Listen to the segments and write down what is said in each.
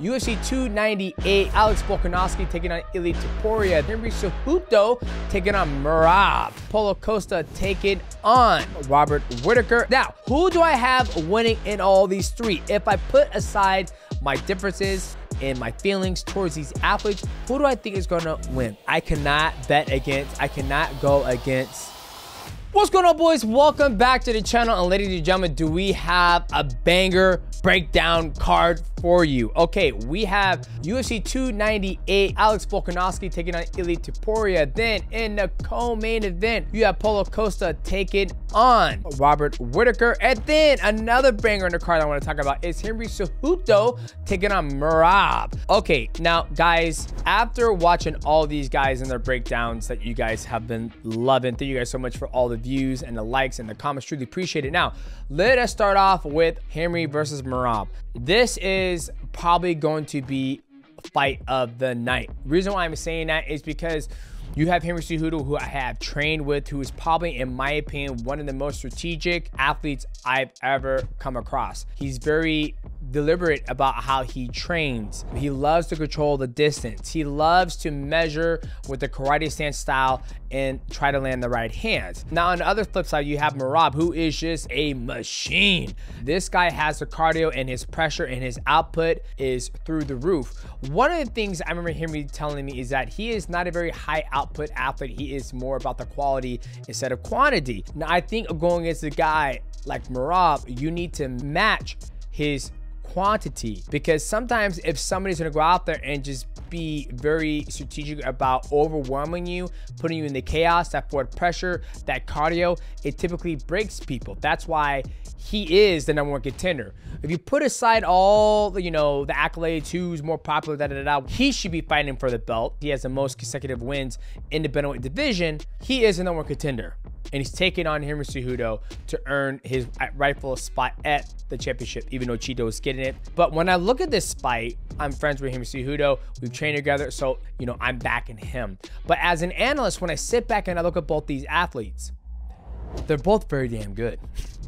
UFC 298, Alex Volkanovski taking on Ilia Topuria. Henry Cejudo taking on Merab. Paulo Costa taking on Robert Whittaker. Now, who do I have winning in all these three? If I put aside my differences and my feelings towards these athletes, who do I think is going to win? I cannot go against. What's going on, boys? Welcome back to the channel. And ladies and gentlemen, do we have a banger breakdown card for you? Okay, we have UFC 298, Alex Volkanovski taking on Ilia Topuria. Then in the co-main event, you have Paulo Costa taking on Robert Whittaker. And then another banger in the card I want to talk about is Henry Cejudo taking on Merab. Okay, now guys, after watching all these guys and their breakdowns that you guys have been loving, thank you guys so much for all the views and the likes and the comments, truly appreciate it. Now let us start off with Henry versus Merab. This is probably going to be fight of the night. The reason why I'm saying that is because you have Henry Cejudo, who I have trained with, who is probably, in my opinion, one of the most strategic athletes I've ever come across. He's very deliberate about how he trains. He loves to control the distance. He loves to measure with the karate stance style and try to land the right hands. Now, on the other flip side, you have Merab, who is just a machine. This guy has the cardio, and his pressure and his output is through the roof. One of the things I remember Henry telling me is that he is not a very high output athlete. He is more about the quality instead of quantity. Now, I think going against a guy like Merab, you need to match his quantity, because sometimes if somebody's going to go out there and just be very strategic about overwhelming you, putting you in the chaos, that forward pressure, that cardio, it typically breaks people. That's why he is the #1 contender. If you put aside all the, the accolades, who's more popular, he should be fighting for the belt. He has the most consecutive wins in the bantamweight division. He is the #1 contender, and he's taking on Henry Cejudo to earn his rightful spot at the championship, even though Cheeto is getting it. But when I look at this fight, I'm friends with Henry Cejudo. We've trained together, so I'm backing him. But as an analyst, when I sit back and I look at both these athletes, they're both very damn good.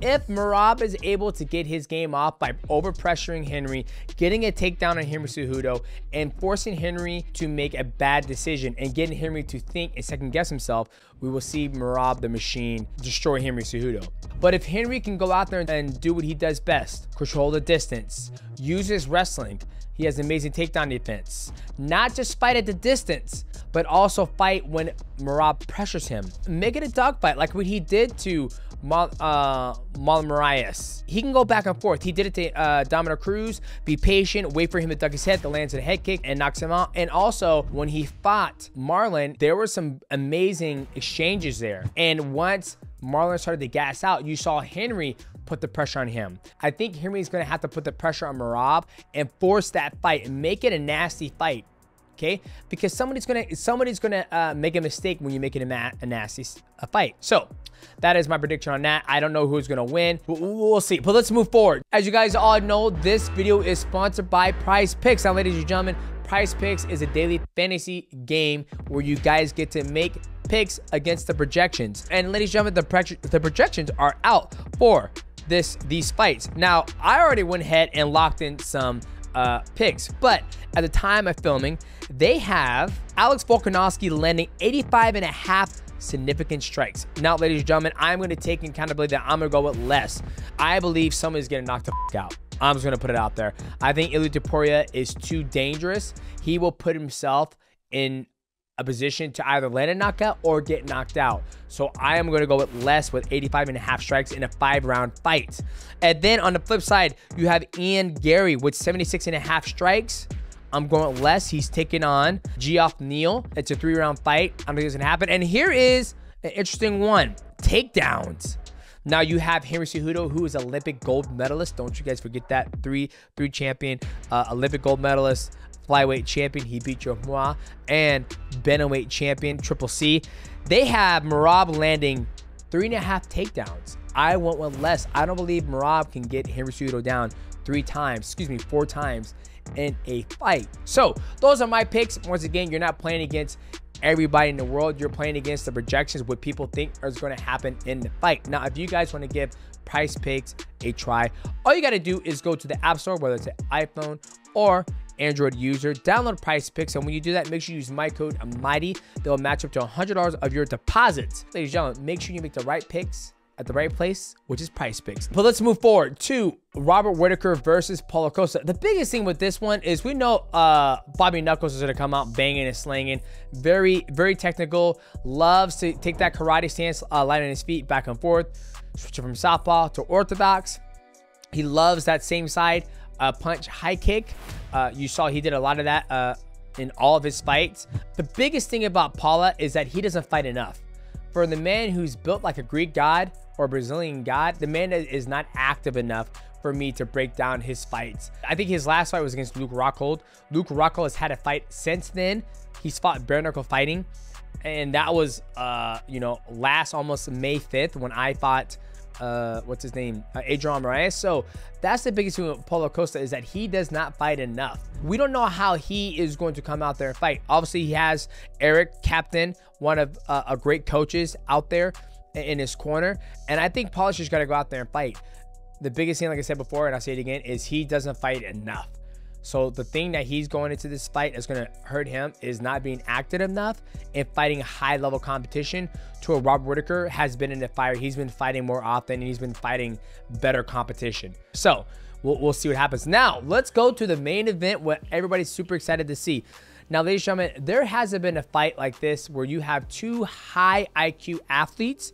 If Merab is able to get his game off by over-pressuring Henry, getting a takedown on Henry Cejudo, and forcing Henry to make a bad decision and getting Henry to think and second-guess himself, we will see Merab, the machine, destroy Henry Cejudo. But if Henry can go out there and do what he does best, control the distance, use his wrestling, he has amazing takedown defense. Not just fight at the distance, but also fight when Merab pressures him. Make it a dogfight like what he did to Marlon Moraes. He can go back and forth. He did it to Dominic Cruz. Be patient, wait for him to duck his head, that lands a head kick and knocks him out. And also, when he fought Marlon, there were some amazing exchanges there. And once Marlon started to gas out, you saw Henry put the pressure on him. I think Henry's going to have to put the pressure on Merab and force that fight and make it a nasty fight. Okay, because somebody's gonna make a mistake when you make it a nasty fight. So that is my prediction on that. I don't know who's gonna win. We'll see. But let's move forward. As you guys all know, this video is sponsored by PRIZEPICKS. Now, ladies and gentlemen, PRIZEPICKS is a daily fantasy game where you guys get to make picks against the projections. And ladies and gentlemen, the projections are out for these fights. Now, I already went ahead and locked in some picks, but at the time of filming, they have Alex Volkanovski landing 85.5 significant strikes. Now, ladies and gentlemen, I'm going to take accountability that I'm going to go with less. I believe someone's getting knocked the f out. I'm just going to put it out there. I think Ilia Topuria is too dangerous. He will put himself in a position to either land a knockout or get knocked out. So I am going to go with less, with 85.5 strikes in a 5-round fight. And then on the flip side, you have Ian Gary with 76.5 strikes. I'm going with less. He's taking on Geoff Neal. It's a 3-round fight. I don't think it's going to happen. And here is an interesting one. Takedowns. Now you have Henry Cejudo, who is Olympic gold medalist. Don't you guys forget that. Three champion, Olympic gold medalist, flyweight champion. He beat Joe Moa, and bantamweight champion, Triple C. They have Merab landing 3.5 takedowns. I went with less. I don't believe Merab can get Henry Cejudo down 4 times in a fight. So those are my picks. Once again, you're not playing against everybody in the world. You're playing against the projections, what people think is going to happen in the fight. Now, if you guys want to give PrizePicks a try, all you got to do is go to the App Store, whether it's an iPhone or Android user, download PrizePicks, and when you do that, make sure you use my code MIGHTY. They'll match up to $100 of your deposits. Ladies and gentlemen, make sure you make the right picks at the right place, which is PrizePicks. But let's move forward to Robert Whittaker versus Paulo Costa. The biggest thing with this one is we know Bobby Knuckles is gonna come out banging and slanging. Very, very technical. Loves to take that karate stance, landing his feet back and forth, switching from southpaw to orthodox. He loves that same side punch high kick. You saw he did a lot of that in all of his fights. The biggest thing about Paulo is that he doesn't fight enough. For the man who's built like a Greek god or Brazilian god, the man is not active enough for me to break down his fights. I think his last fight was against Luke Rockhold. Luke Rockhold has had a fight since then. He's fought bare knuckle fighting, and that was you know, last almost May 5th when I fought what's his name, Adrian Moraes. So that's the biggest thing with Paulo Costa, is that he does not fight enough. We don't know how he is going to come out there and fight. Obviously he has Eric, captain, one of a great coaches out there in his corner, and I think Paulo's just got to go out there and fight. The biggest thing, like I said before, and I'll say it again, is he doesn't fight enough. So the thing that he's going into this fight is going to hurt him is not being active enough and fighting high level competition to a Robert Whittaker has been in the fire. He's been fighting more often, and he's been fighting better competition. So we'll see what happens. Now let's go to the main event, what everybody's super excited to see. Now, ladies and gentlemen, there hasn't been a fight like this where you have two high IQ athletes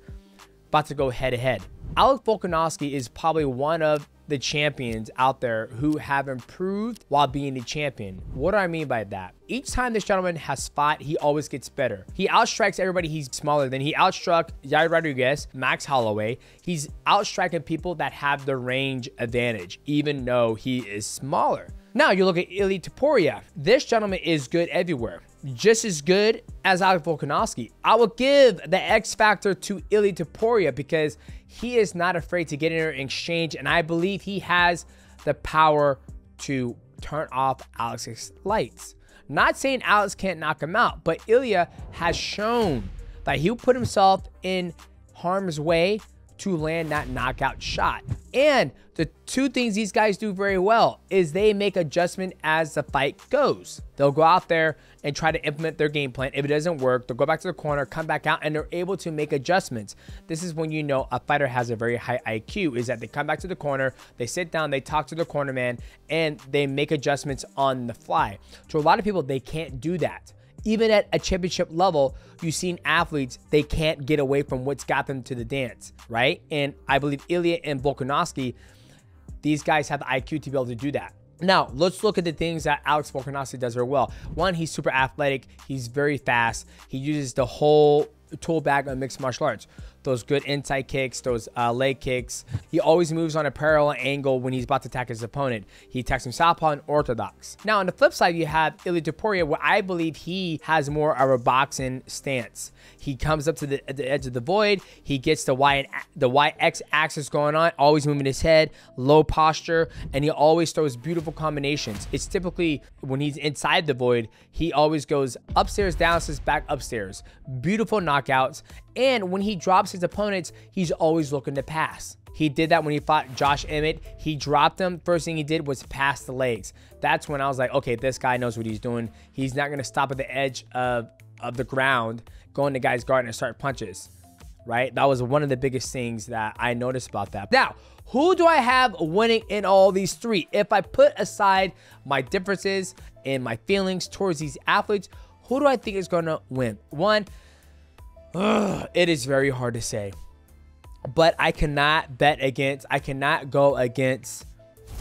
about to go head to head. Alex Volkanovski is probably one of the champions out there who have improved while being the champion. What do I mean by that? Each time this gentleman has fought, he always gets better. He outstrikes everybody he's smaller than. He outstruck Yair Rodriguez, Max Holloway. He's outstriking people that have the range advantage, even though he is smaller. Now you look at Ilia Topuria. This gentleman is good everywhere, just as good as Alex Volkanovski. I will give the X factor to Ilia Topuria because he is not afraid to get in there and exchange, and I believe he has the power to turn off Alex's lights. Not saying Alex can't knock him out, but Ilia has shown that he'll put himself in harm's way to land that knockout shot. And the two things these guys do very well is they make adjustment as the fight goes. They'll go out there and try to implement their game plan. If it doesn't work, they'll go back to the corner, come back out, and they're able to make adjustments. This is when you know a fighter has a very high IQ, is that they come back to the corner, they sit down, they talk to the corner man, and they make adjustments on the fly. To a lot of people, they can't do that. Even at a championship level, you've seen athletes, they can't get away from what's got them to the dance, right? And I believe Ilia and Volkanovski, these guys have the IQ to be able to do that. Now, let's look at the things that Alex Volkanovski does very well. One, he's super athletic. He's very fast. He uses the whole tool bag of mixed martial arts. Those good inside kicks, those leg kicks. He always moves on a parallel angle when he's about to attack his opponent. He attacks him southpaw and orthodox. Now, on the flip side, you have Ilia Topuria, where I believe he has more of a boxing stance. He comes up to the edge of the void. He gets the YX axis going on, always moving his head, low posture, and he always throws beautiful combinations. It's typically when he's inside the void, he always goes upstairs, downstairs, back upstairs. Beautiful knockouts. And when he drops his opponents, he's always looking to pass. He did that when he fought Josh Emmett. He dropped him. First thing he did was pass the legs. That's when I was like, okay, this guy knows what he's doing. He's not going to stop at the edge of the ground, go in the guy's guard and start punches, right? That was one of the biggest things that I noticed about that. Now, who do I have winning in all these three? If I put aside my differences and my feelings towards these athletes, who do I think is going to win? One, it is very hard to say, but I cannot go against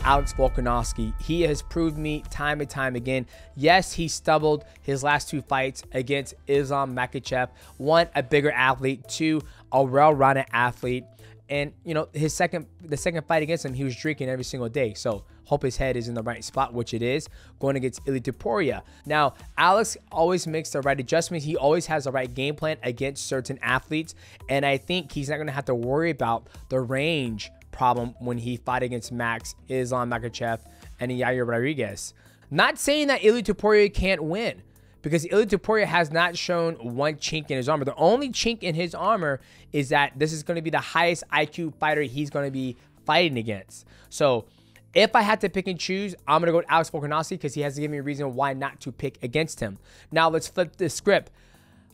Alex Volkanovski. He has proved me time and time again. Yes, he stumbled his last two fights against Islam Makhachev. One, a bigger athlete. Two, a well-rounded athlete. And, you know, the second fight against him, he was drinking every single day. So hope his head is in the right spot, which it is, going against Ilia Topuria. Now, Alex always makes the right adjustments. He always has the right game plan against certain athletes. And I think he's not going to have to worry about the range problem when he fought against Max, Islam Makhachev, and Yair Rodriguez. Not saying that Ilia Topuria can't win, because Ilia Topuria has not shown one chink in his armor. The only chink in his armor is that this is going to be the highest IQ fighter he's going to be fighting against. So If I had to pick and choose, I'm going to go with Alex Volkanovski because he has to give me a reason why not to pick against him. Now, let's flip this script.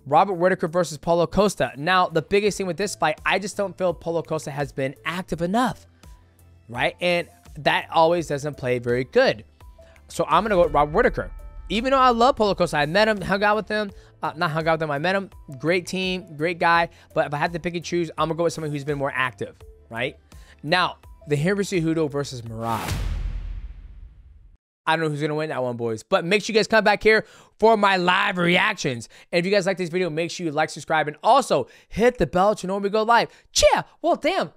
Robert Whittaker versus Paulo Costa. Now, the biggest thing with this fight, I just don't feel Paulo Costa has been active enough, right? And that always doesn't play very good. So I'm going to go with Robert Whittaker. Even though I love Paulo Costa, I met him, hung out with him. Not hung out with him, I met him. Great team, great guy. But if I had to pick and choose, I'm going to go with someone who's been more active, right? Now, the Cejudo versus Merab. I don't know who's going to win that one, boys. But make sure you guys come back here for my live reactions. And if you guys like this video, make sure you like, subscribe, and also hit the bell to know when we go live. Cheer! Well, damn.